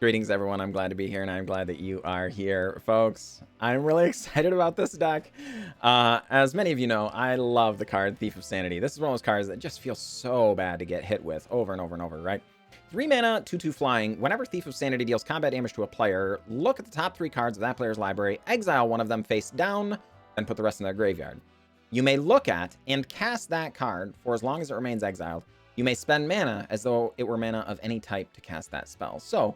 Greetings, everyone. I'm glad to be here, and I'm glad that you are here, folks. I'm really excited about this deck. As many of you know, I love the card Thief of Sanity. This is one of those cards that just feels so bad to get hit with over and over and over, right? 3 mana, 2/2 flying. Whenever Thief of Sanity deals combat damage to a player, look at the top 3 cards of that player's library, exile one of them face down, and put the rest in their graveyard. You may look at and cast that card for as long as it remains exiled. You may spend mana as though it were mana of any type to cast that spell. So,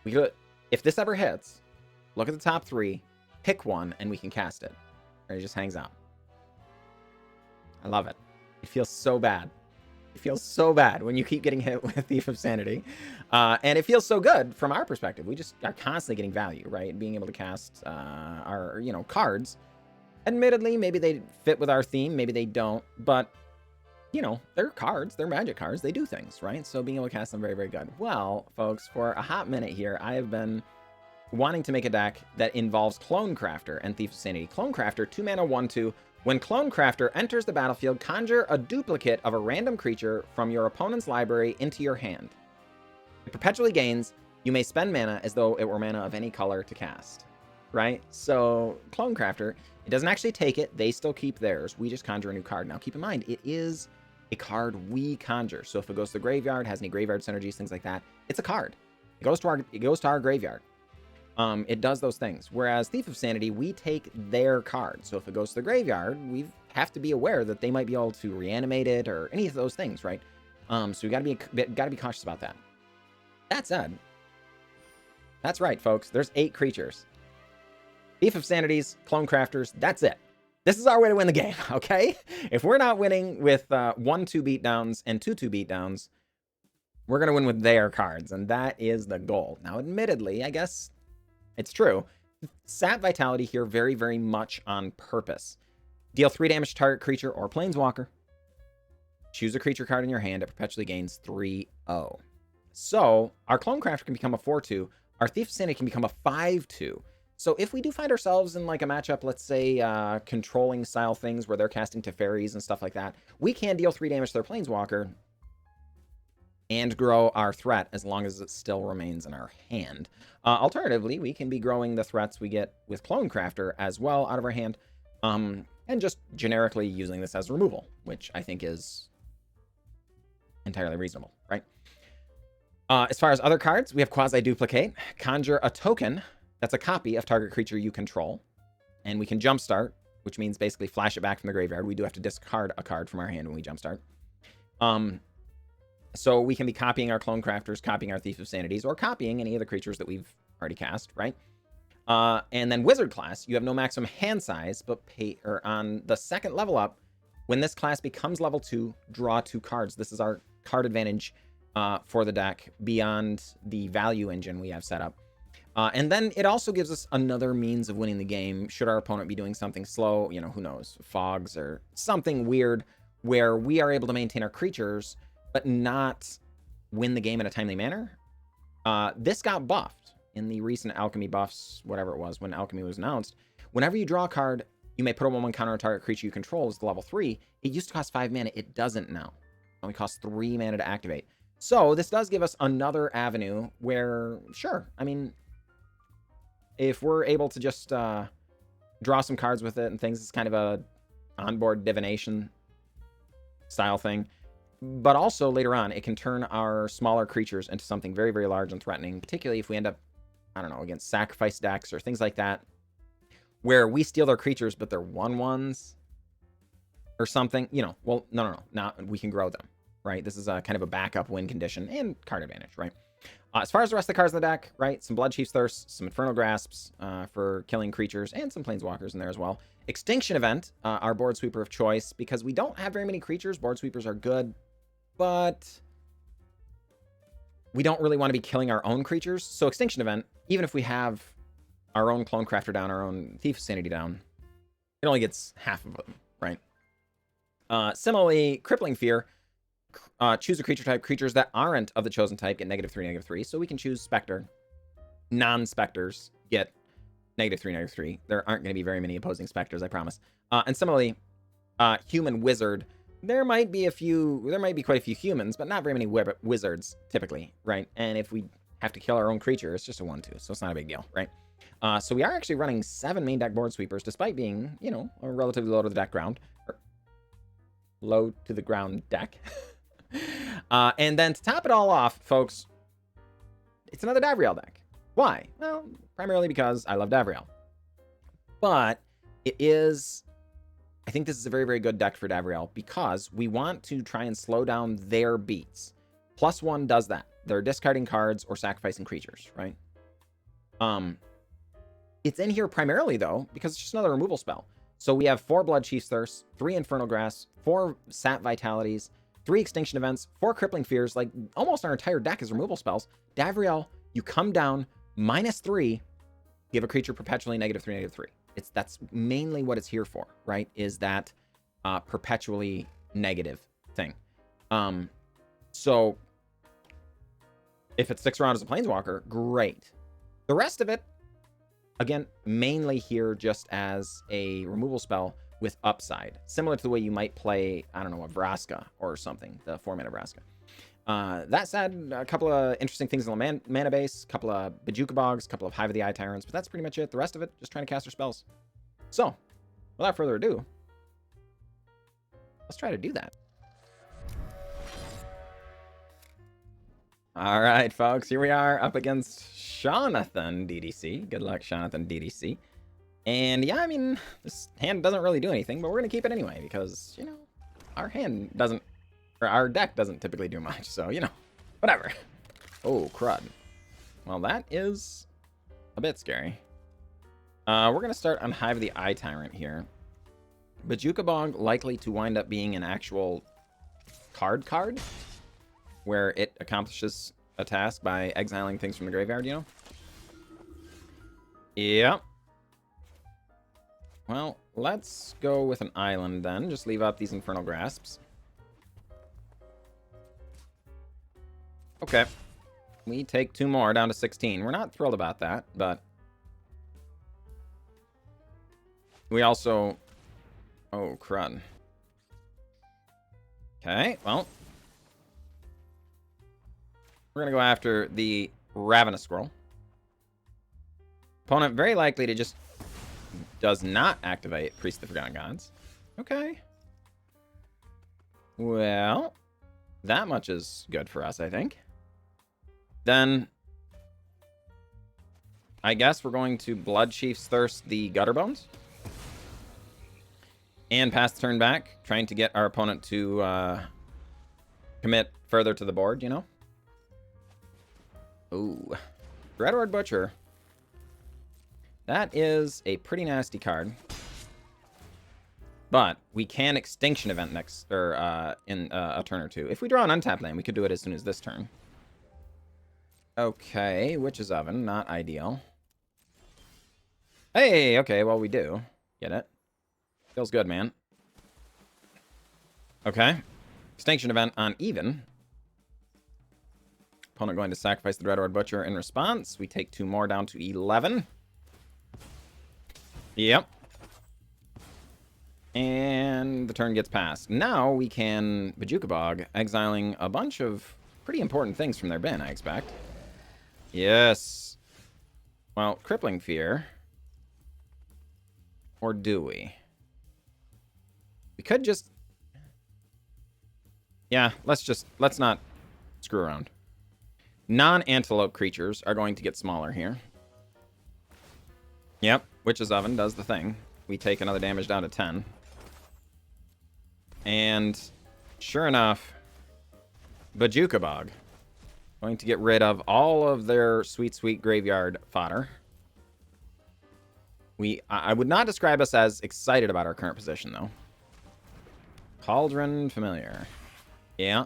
we could, if this ever hits, look at the top 3, pick one, and we can cast it. Or it just hangs out. I love it. It feels so bad. It feels so bad when you keep getting hit with Thief of Sanity. And it feels so good from our perspective. We just are constantly getting value, right? Being able to cast our, cards. Admittedly, maybe they fit with our theme, maybe they don't, but they're cards, they're magic cards, they do things, right? So being able to cast them, very, very good. Well, folks, for a hot minute here, I have been wanting to make a deck that involves Clone Crafter and Thief of Sanity. Clone Crafter, 2 mana, 1/2. When Clone Crafter enters the battlefield, conjure a duplicate of a random creature from your opponent's library into your hand. It perpetually gains. You may spend mana as though it were mana of any color to cast, right? So Clone Crafter, it doesn't actually take it. They still keep theirs. We just conjure a new card. Now, keep in mind, it is a card we conjure. So if it goes to the graveyard, has any graveyard synergies, things like that, it's a card. It goes to our graveyard. It does those things. Whereas Thief of Sanity, we take their card. So if it goes to the graveyard, we have to be aware that they might be able to reanimate it or any of those things, right? So we gotta be cautious about that. That said, that's right, folks. There's 8 creatures. Thief of Sanities, Clone Crafters, that's it. This is our way to win the game, okay? If we're not winning with 1/2 beatdowns and 2/2 beatdowns, we're going to win with their cards, and that is the goal. Now, admittedly, I guess it's true. Sap Vitality here very, very much on purpose. Deal 3 damage to target creature or planeswalker. Choose a creature card in your hand. It perpetually gains 3/0. So, our Clone Crafter can become a 4/2. Our Thief of Sanity can become a 5/2. So if we do find ourselves in like a matchup, let's say controlling style things where they're casting Teferis and stuff like that, we can deal 3 damage to their Planeswalker and grow our threat as long as it still remains in our hand. Alternatively, we can be growing the threats we get with Clone Crafter as well out of our hand, and just generically using this as removal, which I think is entirely reasonable, right? As far as other cards, we have Quasiduplicate. Conjure a token that's a copy of target creature you control. And we can jumpstart, which means basically flash it back from the graveyard. We do have to discard a card from our hand when we jumpstart. So we can be copying our Clone Crafters, copying our Thief of Sanities, or copying any of the creatures that we've already cast, right? And then Wizard class, you have no maximum hand size, but on the second level up, when this class becomes level 2, draw 2 cards. This is our card advantage for the deck beyond the value engine we have set up. And then it also gives us another means of winning the game should our opponent be doing something slow, who knows, fogs or something weird where we are able to maintain our creatures but not win the game in a timely manner. This got buffed in the recent alchemy buffs, whatever it was, when alchemy was announced. Whenever you draw a card, you may put a 1/1 counter on a target creature you control as the level 3. It used to cost 5 mana. It doesn't now. It only costs 3 mana to activate. So this does give us another avenue where, sure, I mean, if we're able to just draw some cards with it and things, it's kind of a onboard divination style thing. But also later on, it can turn our smaller creatures into something very, very large and threatening, particularly if we end up, I don't know, against sacrifice decks or things like that, where we steal their creatures, but they're 1/1s or something. Well, no. Now we can grow them, right? This is a kind of a backup win condition and card advantage, right? As far as the rest of the cards in the deck, right? Some Bloodchief's Thirst, some Infernal Grasps for killing creatures, and some Planeswalkers in there as well. Extinction Event, our board sweeper of choice, because we don't have very many creatures. Board sweepers are good, but we don't really want to be killing our own creatures. So Extinction Event, even if we have our own Clone Crafter down, our own Thief of Sanity down, it only gets half of them, right? Similarly, Crippling Fear. Choose a creature type. Creatures that aren't of the chosen type get -3, -3. So we can choose Spectre. Non-Specters get -3, -3. There aren't going to be very many opposing Spectres, I promise. And similarly, Human Wizard. There might be quite a few humans, but not very many wizards, typically, right? And if we have to kill our own creature. It's just a 1/2, so it's not a big deal, right? So we are actually running 7 main deck board sweepers, despite being, you know, a relatively low to the deck ground. Or low to the ground deck. And then to top it all off, folks, it's another Davriel deck. Why? Well, primarily because I love Davriel. But it is... I think this is a very, very good deck for Davriel because we want to try and slow down their beats. +1 does that. They're discarding cards or sacrificing creatures, right? It's in here primarily, though, because it's just another removal spell. So we have 4 Bloodchief's Thirst, 3 Infernal Grasp, 4 Sap Vitalities, 3 Extinction Events, 4 Crippling Fears. Like, almost our entire deck is removal spells. Davriel, you come down, -3, give a creature perpetually -3/-3. That's mainly what it's here for, right? Is that perpetually negative thing. So if it sticks around as a Planeswalker, great. The rest of it, again, mainly here just as a removal spell with upside. Similar to the way you might play, I don't know, a Vraska or something, the 4-mana Vraska. That said, a couple of interesting things in the mana base, a couple of Bojuka Bogs, a couple of Hive of the Eye Tyrants, but that's pretty much it. The rest of it, just trying to cast our spells. So, without further ado, let's try to do that. All right, folks, here we are up against Jonathan DDC. Good luck, Jonathan DDC. And yeah, I mean, this hand doesn't really do anything, but we're going to keep it anyway because, you know, our hand doesn't, or our deck doesn't typically do much. So, you know, whatever. Oh, crud. Well, that is a bit scary. We're going to start on Hive of the Eye Tyrant here. Bojuka Bog likely to wind up being an actual card where it accomplishes a task by exiling things from the graveyard, you know? Yep. Well, let's go with an island then. Just leave out these Infernal Grasps. Okay. We take 2 more down to 16. We're not thrilled about that, but... we also... oh, crud. Okay, well... we're going to go after the Ravenous Squirrel. Opponent very likely to just does not activate Priest of the Forgotten Gods. Okay. Well, that much is good for us, I think. Then, I guess we're going to Bloodchief's Thirst the Gutterbones. And pass the turn back, trying to get our opponent to commit further to the board, you know? Ooh. Dreadhorde Butcher. That is a pretty nasty card. But we can Extinction Event next, or in a turn or two. If we draw an untapped land, we could do it as soon as this turn. Okay, Witch's Oven, not ideal. Hey, okay, well we do. Get it? Feels good, man. Okay. Extinction Event on even. Opponent going to sacrifice the Dreadhorde Butcher in response. We take 2 more down to 11. Yep. And the turn gets passed. Now we can Bojuka Bog, exiling a bunch of pretty important things from their bin, I expect. Yes. Well, Crippling Fear. Or do we? We could just... yeah, let's not screw around. Non-antelope creatures are going to get smaller here. Yep, Witch's Oven does the thing. We take another damage down to 10. And sure enough, Bojuka Bog going to get rid of all of their sweet, sweet graveyard fodder. I would not describe us as excited about our current position, though. Cauldron Familiar. Yeah,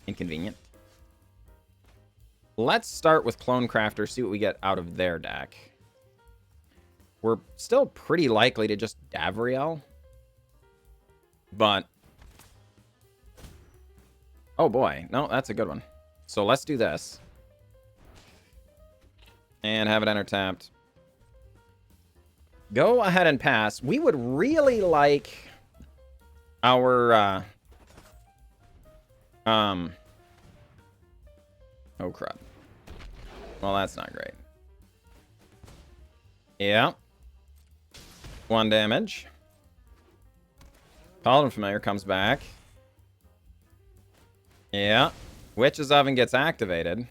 inconvenient. Let's start with Clone Crafter, see what we get out of their deck. We're still pretty likely to just Davriel. But... oh boy, no, that's a good one. So let's do this. And have it enter tapped. Go ahead and pass. We would really like our... oh, crap. Well, that's not great. Yeah. 1 damage. Paladin Familiar comes back. Yeah. Witch's Oven gets activated.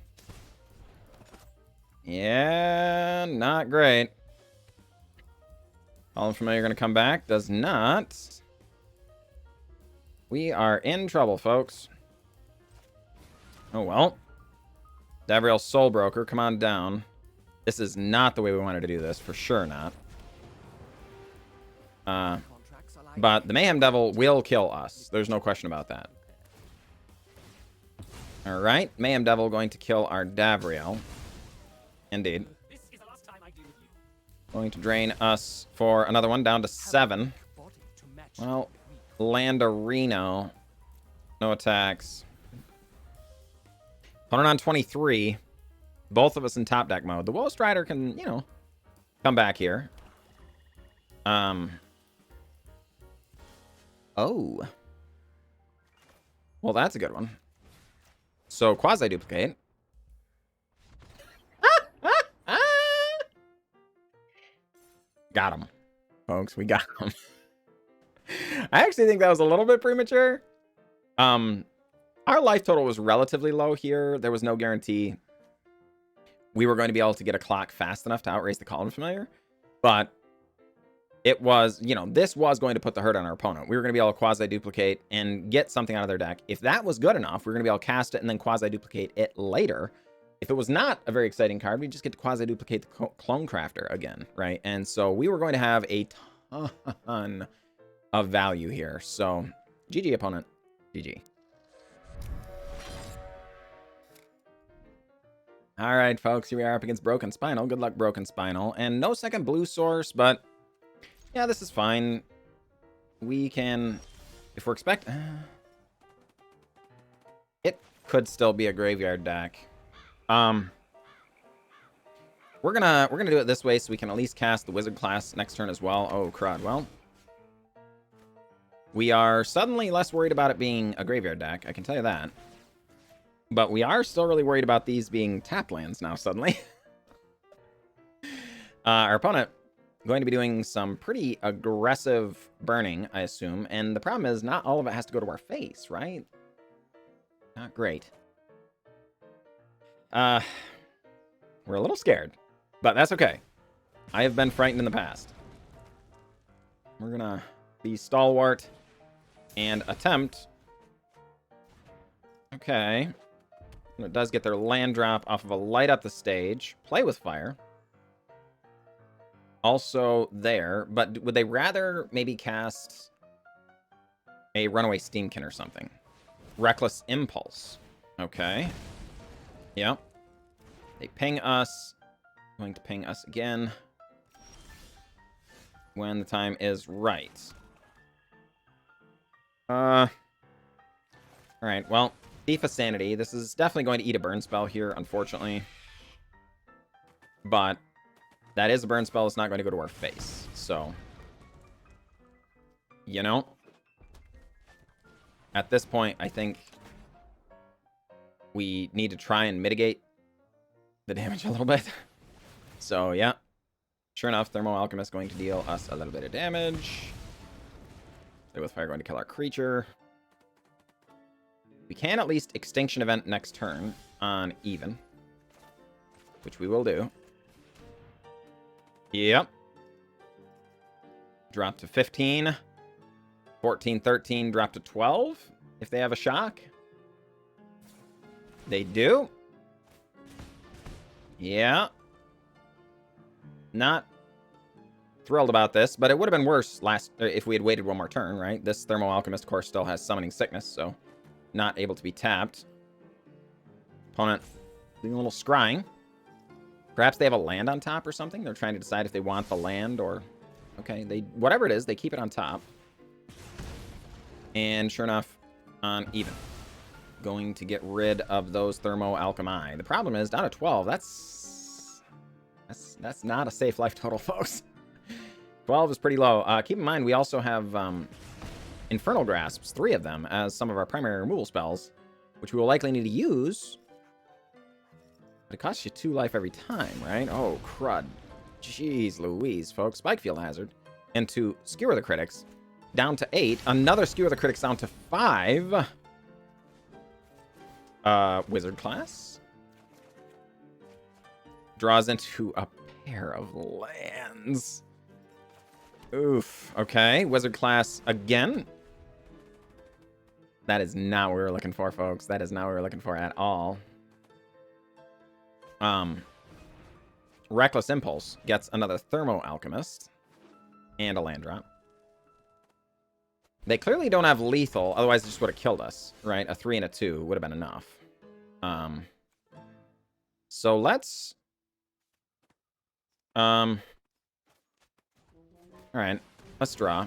Yeah, not great. Paladin Familiar going to come back. Does not. We are in trouble, folks. Oh, well. Davriel Soulbroker, come on down. This is not the way we wanted to do this. For sure not. But the Mayhem Devil will kill us. There's no question about that. Alright. Mayhem Devil going to kill our Davriel. Indeed. Going to drain us for another one, down to 7. Well, land a Reno. No attacks. Opponent on 23. Both of us in top deck mode. The Woest Rider can, you know, come back here. Oh. Well, that's a good one. So, Quasiduplicate. Got him. Folks, we got him. I actually think that was a little bit premature. Our life total was relatively low here. There was no guarantee we were going to be able to get a clock fast enough to outrace the Paladin Familiar. But it was, you know, this was going to put the hurt on our opponent. We were going to be able to Quasiduplicate and get something out of their deck. If that was good enough, we were going to be able to cast it and then Quasiduplicate it later. If it was not a very exciting card, we just get to Quasiduplicate the Clone Crafter again, right? And so we were going to have a ton of value here. So, GG, opponent. GG. All right, folks, here we are up against Broken Spinal. Good luck, Broken Spinal. And no second blue source, but yeah, this is fine. We can, if we're expecting, it could still be a graveyard deck. We're gonna do it this way so we can at least cast the wizard class next turn as well. Oh crud. Well, we are suddenly less worried about it being a graveyard deck, I can tell you that. But we are still really worried about these being tap lands now suddenly. Our opponent going to be doing some pretty aggressive burning, I assume, and the problem is not all of it has to go to our face, right? Not great. We're a little scared, but that's okay. I have been frightened in the past. We're gonna be stalwart and attempt. Okay. And it does get their land drop off of a light up the stage. Play with fire. Also there, but would they rather maybe cast a Runaway Steamkin or something? Reckless Impulse. Okay. Yep. They ping us. Going to ping us again when the time is right. Alright, well, Thief of Sanity. This is definitely going to eat a burn spell here, unfortunately. But that is a burn spell. It's not going to go to our face. So, you know, at this point, I think we need to try and mitigate the damage a little bit. So, yeah. Sure enough, Thermo Alchemist going to deal us a little bit of damage. Play with fire going to kill our creature. We can at least Extinction Event next turn on even, which we will do. Yep. Drop to 15. 14, 13, drop to 12 if they have a shock. They do. Yeah. Not thrilled about this, but it would have been worse if we had waited one more turn, right? This Thermo Alchemist, of course, still has Summoning Sickness, so not able to be tapped. Opponent doing a little scrying. Perhaps they have a land on top or something. They're trying to decide if they want the land or... Okay, whatever it is, they keep it on top. And sure enough, on even. Going to get rid of those Thermo Alchemy. The problem is, down to 12, that's not a safe life total, folks. 12 is pretty low. Keep in mind, we also have Infernal Grasps, 3 of them, as some of our primary removal spells, which we will likely need to use But it costs you 2 life every time, right? Oh, crud. Jeez Louise, folks. Spike Field Hazard. And to Skewer the Critics. Down to 8. Another Skewer the Critics down to 5. Wizard class. Draws into a pair of lands. Oof. Okay. Wizard class again. That is not what we were looking for, folks. That is not what we were looking for at all. Reckless Impulse gets another Thermo Alchemist and a land drop. They clearly don't have lethal, otherwise they just would have killed us, right? A 3 and a 2 would have been enough. So let's... Alright, let's draw.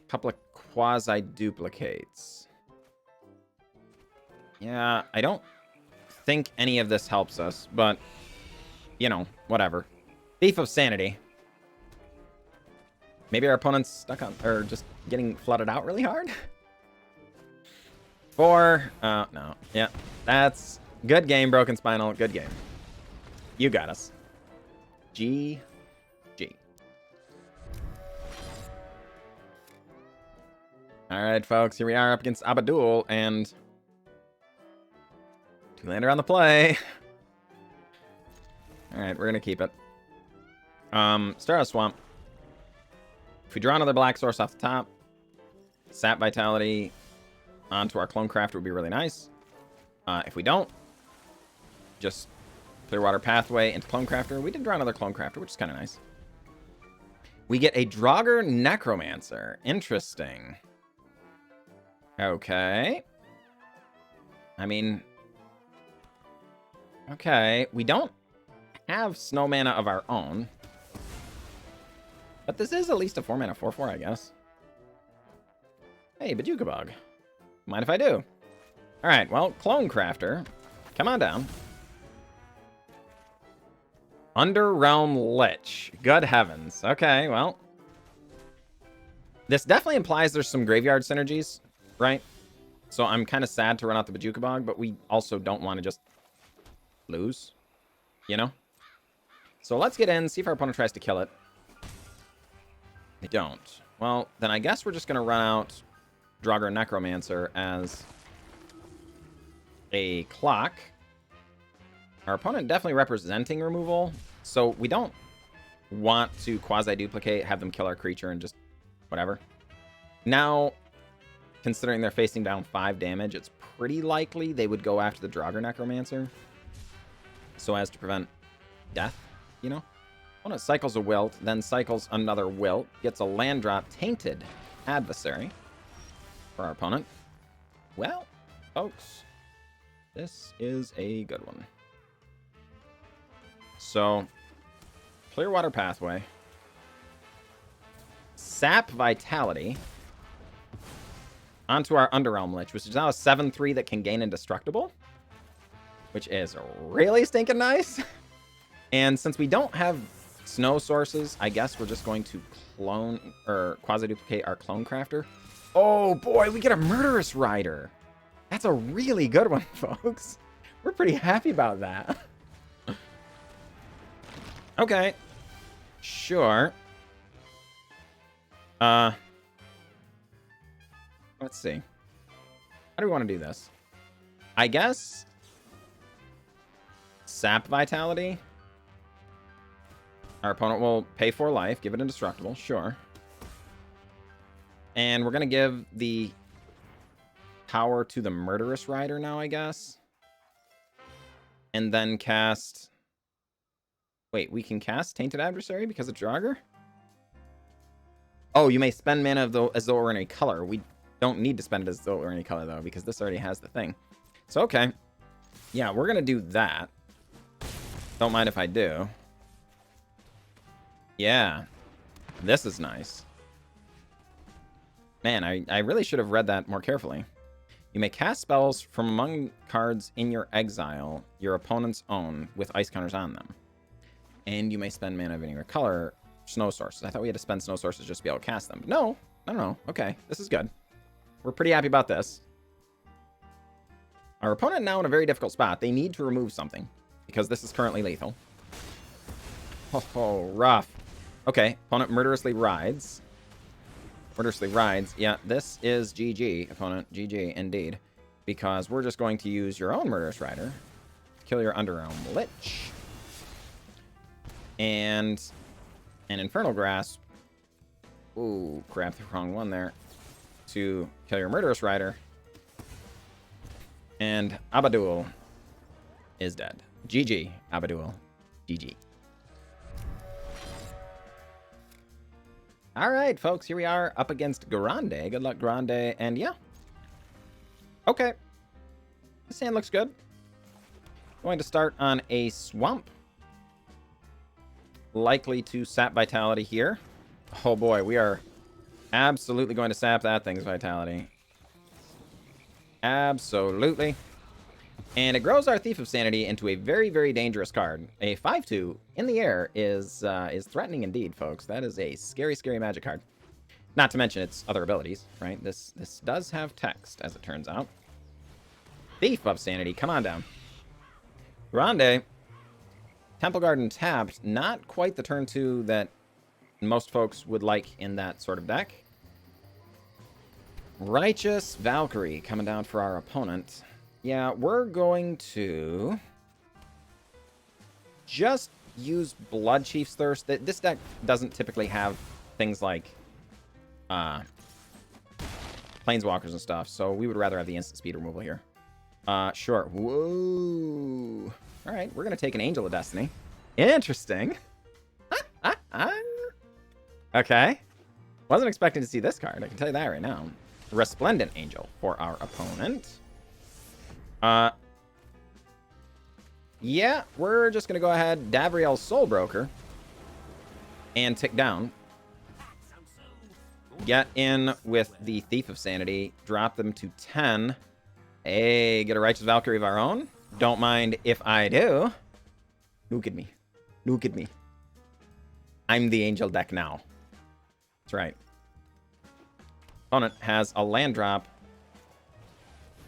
Couple of Quasiduplicates. Yeah, I don't think any of this helps us, but, you know, whatever. Thief of Sanity. Maybe our opponent's stuck on, or just getting flooded out really hard? 4. No. Yeah, that's good game, Broken Spinal. Good game. You got us. GG. All right, folks. Here we are up against Abadul, and 2-lander on the play. All right, we're gonna keep it. Star Swamp. If we draw another black source off the top, Sap Vitality onto our Clone Crafter would be really nice. If we don't, just Clearwater Pathway into Clone Crafter. We did draw another Clone Crafter, which is kind of nice. We get a Draugr Necromancer. Interesting. Okay. I mean... Okay, we don't have Snow Mana of our own. But this is at least a 4-mana 4/4, I guess. Hey, Bojuka Bog. Mind if I do? Alright, well, Clone Crafter. Come on down. Underrealm Lich. Good heavens. Okay, well. This definitely implies there's some graveyard synergies, right? So I'm kind of sad to run out the Bojuka Bog, but we also don't want to just lose, you know? So let's get in, see if our opponent tries to kill it. They don't. Well, then I guess we're just going to run out Draugr Necromancer as a clock. Our opponent definitely representing removal, so we don't want to Quasiduplicate, have them kill our creature, and just whatever. Now, considering they're facing down 5 damage, it's pretty likely they would go after the Draugr Necromancer so as to prevent death, you know? Opponent cycles a Wilt, then cycles another Wilt, gets a land drop, Tainted Adversary for our opponent. Well, folks, this is a good one. So, Clearwater Pathway, Sap Vitality onto our Underrealm Lich, which is now a 7/3 that can gain Indestructible, which is really stinking nice. And since we don't have snow sources, I guess we're just going to clone or Quasiduplicate our Clone Crafter. Oh boy, we get a Murderous Rider. That's a really good one, folks. We're pretty happy about that. Okay. Sure. Let's see. How do we want to do this? I guess Sap Vitality. Our opponent will pay 4 life, give it Indestructible, sure. And we're going to give the power to the Murderous Rider now, I guess. And then cast... Wait, we can cast Tainted Adversary because of Draugr? Oh, you may spend mana as though it were in a color. We don't need to spend it as though it were in a color, though, because this already has the thing. So, okay. Yeah, we're going to do that. Don't mind if I do. Yeah. This is nice. Man, I really should have read that more carefully. You may cast spells from among cards in your exile, your opponent's own, with ice counters on them. And you may spend mana of any color, snow sources. I thought we had to spend snow sources just to be able to cast them. But no, no, no. Okay, this is good. We're pretty happy about this. Our opponent now in a very difficult spot. They need to remove something because this is currently lethal. Oh, rough. Okay, opponent murderously rides. Murderously rides. Yeah, this is GG, opponent. GG, indeed. Because we're just going to use your own Murderous Rider to kill your Underrealm Lich. And an Infernal Grasp. Ooh, crap, the wrong one there. To kill your Murderous Rider. And Abadul is dead. GG, Abadul. GG. All right, folks, here we are up against Grande. Good luck, Grande. And yeah. Okay. This hand looks good. Going to start on a Swamp. Likely to Sap Vitality here. Oh boy, we are absolutely going to sap that thing's Vitality. Absolutely. And it grows our Thief of Sanity into a very, very dangerous card. A 5/2 in the air is threatening indeed, folks. That is a scary, scary magic card. Not to mention its other abilities, right? This does have text, as it turns out. Thief of Sanity, come on down. Grande. Temple Garden tapped. Not quite the turn 2 that most folks would like in that sort of deck. Righteous Valkyrie coming down for our opponent. Yeah, we're going to just use Bloodchief's Thirst. This deck doesn't typically have things like Planeswalkers and stuff, so we would rather have the instant speed removal here. Sure. Whoa. All right, we're going to take an Angel of Destiny. Interesting. Okay. Wasn't expecting to see this card, I can tell you that right now. Resplendent Angel for our opponent. Yeah, we're just gonna go ahead, Davriel Soul Broker, and tick down. Get in with the Thief of Sanity, drop them to 10. Hey, get a Righteous Valkyrie of our own. Don't mind if I do. Look at me. Look at me. I'm the Angel deck now. That's right. Opponent has a land drop.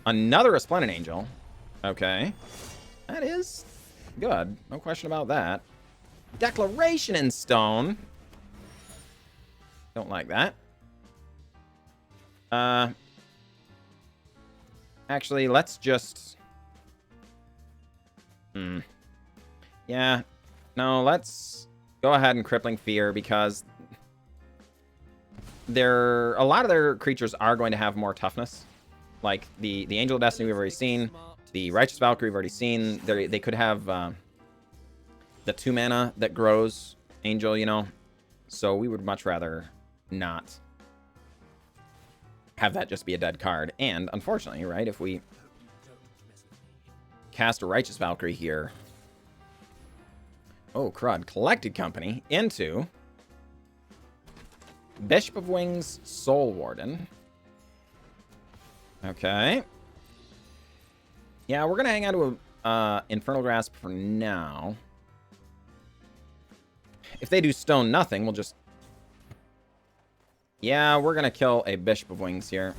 Another Resplendent Angel. Okay. That is good. No question about that. Declaration in Stone. Don't like that. Actually, let's just... Yeah. No, let's go ahead and Crippling Fear because... a lot of their creatures are going to have more toughness. Like the Angel of Destiny we've already seen, the Righteous Valkyrie we've already seen. They could have the 2 mana that grows Angel, you know. So we would much rather not have that just be a dead card. And unfortunately, right, if we cast a Righteous Valkyrie here, oh crud, Collected Company into Bishop of Wings, Soul Warden. Okay. Yeah, we're gonna hang on to a Infernal Grasp for now. If they do Stone Nothing, we'll just... Yeah, we're gonna kill a Bishop of Wings here.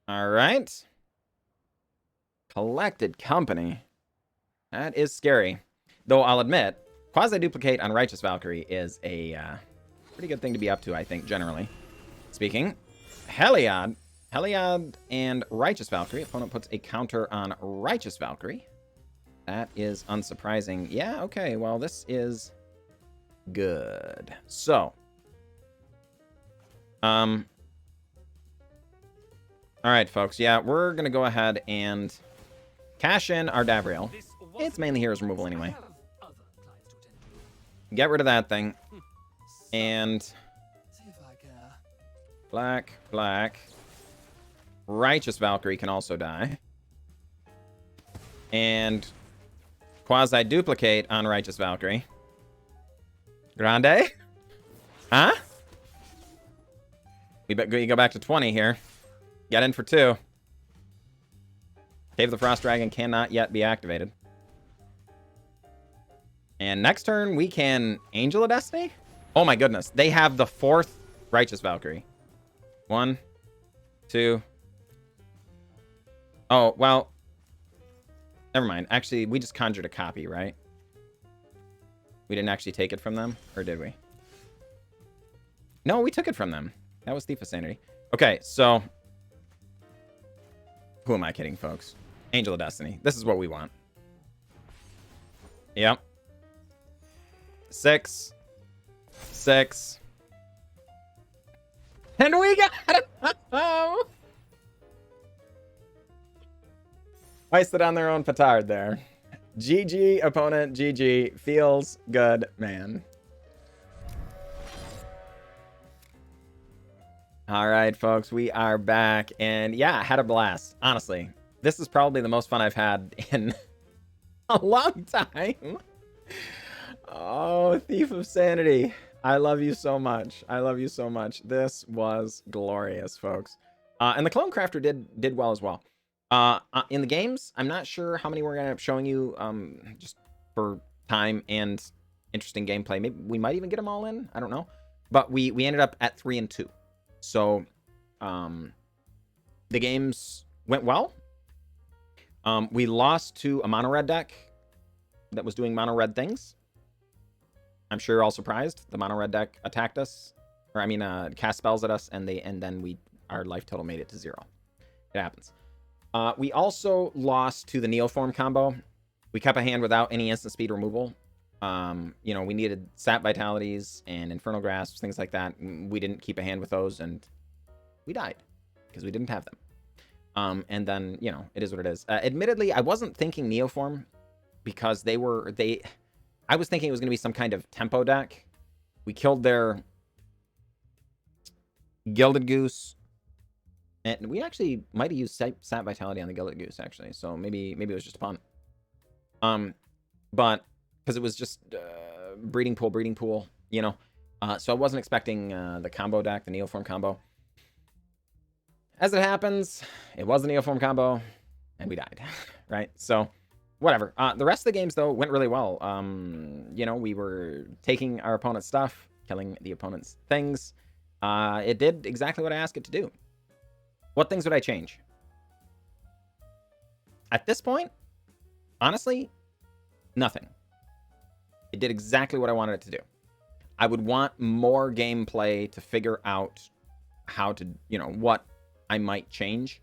Alright. Collected Company. That is scary. Though I'll admit, Quasiduplicate on Righteous Valkyrie is a pretty good thing to be up to, I think, generally speaking. Heliod. Heliod and Righteous Valkyrie. Opponent puts a counter on Righteous Valkyrie. That is unsurprising. Yeah, okay, well, this is good. So, all right, folks. Yeah, we're going to go ahead and cash in our Davriel. It's mainly Heroes Removal anyway. Get rid of that thing. And black, black. Righteous Valkyrie can also die. And Quasiduplicate on Righteous Valkyrie. Grande? Huh? We go back to 20 here. Get in for 2. Cave of the Frost Dragon cannot yet be activated. And next turn, we can Angel of Destiny? Oh my goodness. They have the 4th Righteous Valkyrie. 1, 2, Oh, well, never mind. Actually, we just conjured a copy, right? We didn't actually take it from them, or did we? No, we took it from them. That was Thief of Sanity. Okay, so who am I kidding, folks? Angel of Destiny. This is what we want. Yep. 6. 6. And we got it! Oh! Wasted on their own petard there. GG, opponent. GG. Feels good, man. All right, folks. We are back. And yeah, had a blast. Honestly, this is probably the most fun I've had in a long time. Oh, Thief of Sanity. I love you so much. I love you so much. This was glorious, folks. And the Clone Crafter did well as well. In the games, I'm not sure how many we're going to end up showing you just for time and interesting gameplay. Maybe we might even get them all in. I don't know. But we ended up at 3 and 2. So the games went well. We lost to a mono red deck that was doing mono red things. I'm sure you're all surprised. The mono red deck attacked us, or I mean, cast spells at us, and then our life total made it to 0. It happens. We also lost to the Neoform combo. We kept a hand without any instant speed removal. You know, we needed Sap Vitalities and Infernal Grasps, things like that. We didn't keep a hand with those, and we died because we didn't have them. And then, you know, it is what it is. Admittedly, I wasn't thinking Neoform because I was thinking it was going to be some kind of tempo deck. We killed their Gilded Goose. And we actually might have used Sap Vitality on the Gilded Goose, actually. So maybe it was just a punt. But because it was just breeding pool, you know. So I wasn't expecting the combo deck, the Neoform combo. As it happens, it was the Neoform combo, and we died, right? So whatever. The rest of the games, though, went really well. You know, we were taking our opponent's stuff, killing the opponent's things. It did exactly what I asked it to do. What things would I change? At this point, honestly, nothing. It did exactly what I wanted it to do. I would want more gameplay to figure out how to, you know, what I might change.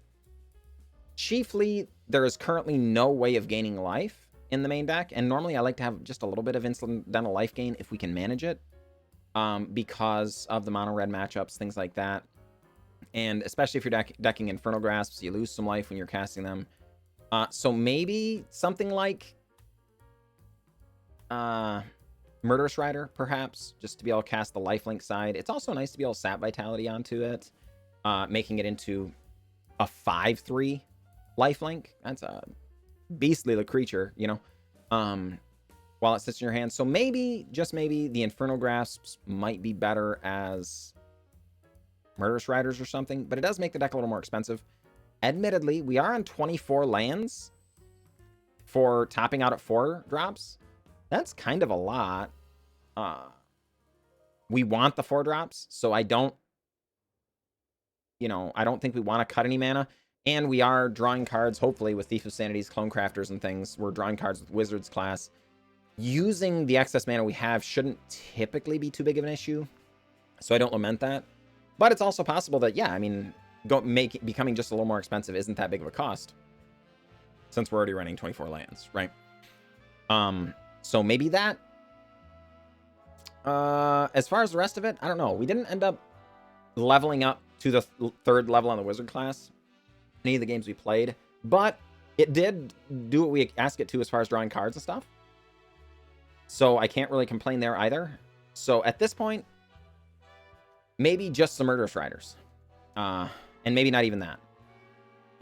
Chiefly, there is currently no way of gaining life in the main deck, and normally I like to have just a little bit of incidental life gain if we can manage it, because of the mono red matchups, things like that. And especially if you're decking Infernal Grasps, you lose some life when you're casting them. So maybe something like Murderous Rider, perhaps, just to be able to cast the lifelink side. It's also nice to be able to Sap Vitality onto it, making it into a 5/3 lifelink. That's a beastly creature, you know, while it sits in your hand. So maybe, just maybe, the Infernal Grasps might be better as Murderous Riders or something, but it does make the deck a little more expensive. Admittedly, we are on 24 lands for topping out at 4 drops. That's kind of a lot. We want the 4 drops, so I don't, you know, I don't think we want to cut any mana. And we are drawing cards, hopefully, with Thief of Sanity's Clone Crafters and things. We're drawing cards with Wizards class. Using the excess mana we have shouldn't typically be too big of an issue, so I don't lament that. But it's also possible that, yeah, I mean, becoming just a little more expensive isn't that big of a cost, since we're already running 24 lands, right? So maybe that. As far as the rest of it, I don't know. We didn't end up leveling up to the 3rd level on the Wizard class in any of the games we played, but it did do what we asked it to as far as drawing cards and stuff. So I can't really complain there either. So at this point, maybe just some Murderous Riders. And maybe not even that.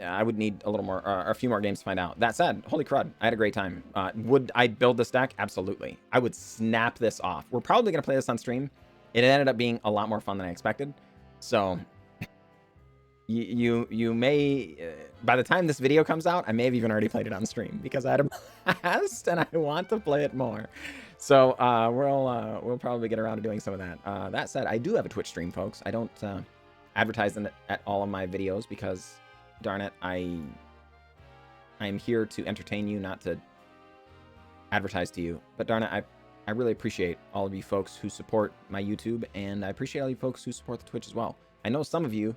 I would need a little more, a few more games to find out. That said, holy crud, I had a great time. Would I build this deck? Absolutely. I would snap this off. We're probably going to play this on stream. It ended up being a lot more fun than I expected. So you may, by the time this video comes out, I may have even already played it on stream because I had a blast and I want to play it more. So we'll probably get around to doing some of that. That said, I do have a Twitch stream, folks. I don't advertise them at all of my videos because, darn it, I I'm here to entertain you, not to advertise to you. But darn it, I really appreciate all of you folks who support my YouTube, and I appreciate all you folks who support the Twitch as well. I know some of you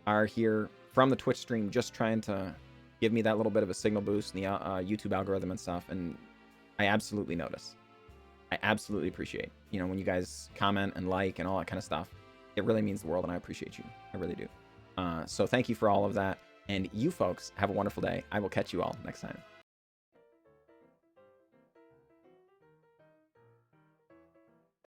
are here from the Twitch stream just trying to give me that little bit of a signal boost in the YouTube algorithm and stuff, and I absolutely notice. I absolutely appreciate, you know, when you guys comment and like and all that kind of stuff. It really means the world, and I appreciate you. I really do. So thank you for all of that. And you folks have a wonderful day. I will catch you all next time.